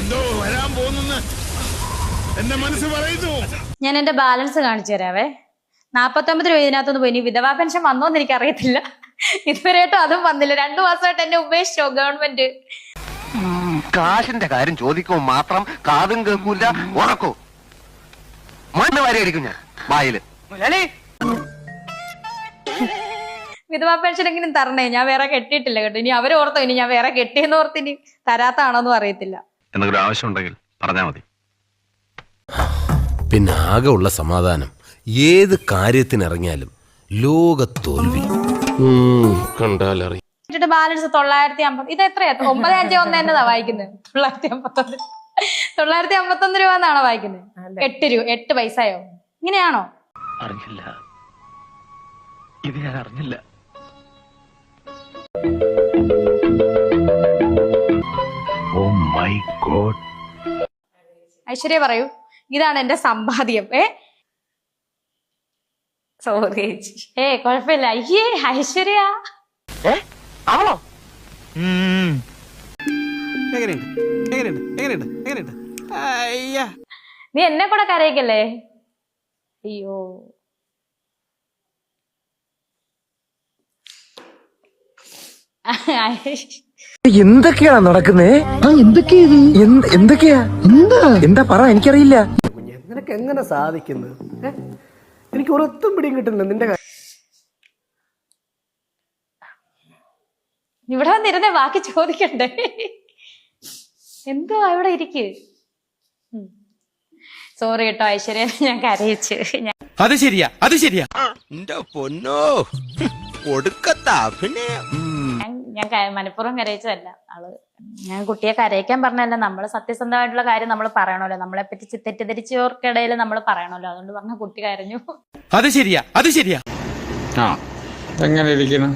എന്തോ വരാൻ പോകുന്നെന്ന് എന്റെ മനസ്സ് പറയുന്നു. ഞാൻ എന്റെ ബാലൻസ് കാണിച്ചു തരാവേ. 49 രൂപ ഇതിനകത്തൊന്നും പോയി. ഇനി വിധവാ പെൻഷൻ വന്നോന്ന് എനിക്ക് അറിയത്തില്ല. ഇതുവരെയായിട്ടും അതും വന്നില്ല. 2 മാസമായിട്ട് എന്നെ ഉപേക്ഷിച്ചോ ഗവൺമെന്റ്. കാശിന്റെ കാര്യം ചോദിക്കുമ്പോ മാത്രം കാതും കേൾക്കൂല, ഉറക്കൂ. മണ്ണ് വാരിയടിക്കും ഞാൻ വായില്. വിധവാ പെൻഷൻ എങ്കിലും തരണേ. ഞാൻ വേറെ കെട്ടിയിട്ടില്ല കേട്ടോ. ഇനി അവരോർത്തോ ഇനി ഞാൻ വേറെ കെട്ടിയെന്ന് ഓർത്ത് ഇനി തരാത്താണോന്നും അറിയത്തില്ല. എന്തെങ്കിലും ആവശ്യം ഉണ്ടെങ്കിൽ പറഞ്ഞാൽ മതി. പിന്നെ ആകെ ഉള്ള സമാധാനം ഏത് കാര്യത്തിനിറങ്ങിയാലും ലോക തോൽവി കണ്ടാലറിയാം. ബാലൻസ് 950. ഇത് എത്രയാ? 951 എന്നതാ വായിക്കുന്നത്. 951 951 രൂപ എന്നാണോ വായിക്കുന്നത്? 8 രൂപ 8 പൈസയോ ഇങ്ങനെയാണോ? അറിഞ്ഞില്ല, ഇത് ഞാൻ അറിഞ്ഞില്ല. Oh my God. ഐശ്വര്യ പറയൂ, ഇതാണ് എന്റെ സമ്പാദ്യം. സോറി കുഴപ്പമില്ല. അയ്യേ ഐശ്വര്യ അവളോ? നീ എന്നെ കൂടെ കരയിക്കല്ലേ? അയ്യോ എന്തൊക്കെയാ നടക്കുന്നേ? എന്തൊക്കെയാ എന്താ പറ, എനിക്കറിയില്ല. നിനക്ക് എങ്ങനെ സാധിക്കുന്നത്? എനിക്ക് ഒരൊത്തും പിടിയും കിട്ടുന്നില്ല നിന്റെ കാര്യം. ഇവിടെ വന്നിരുന്നേ ബാക്കി ചോദിക്കണ്ടേ? എന്തോ ഇവിടെ ഇരിക്ക്. സോറി കേട്ടോ ഐശ്വര്യ, ഞാൻ കരയിച്ച്. അത് ശരിയാ, അത് ശരിയാ. പൊന്നോ ഒടുക്കത്താ. പിന്നെ ഞാൻ മനഃപൂർവ്വം കരയിച്ചതല്ല. ഞാൻ കുട്ടിയെ കരയിക്കാൻ പറഞ്ഞല്ല. നമ്മള് സത്യസന്ധമായിട്ടുള്ള കാര്യം നമ്മൾ പറയണല്ലോ. നമ്മളെ പറ്റി തെറ്റിദ്ധരിച്ചവർക്കിടയിൽ നമ്മൾ പറയണല്ലോ. അതുകൊണ്ട് പറഞ്ഞ കുട്ടി കരഞ്ഞു. അത് ശരിയാ, അത് ശരിയാ. എങ്ങനെ ഇരിക്കണം?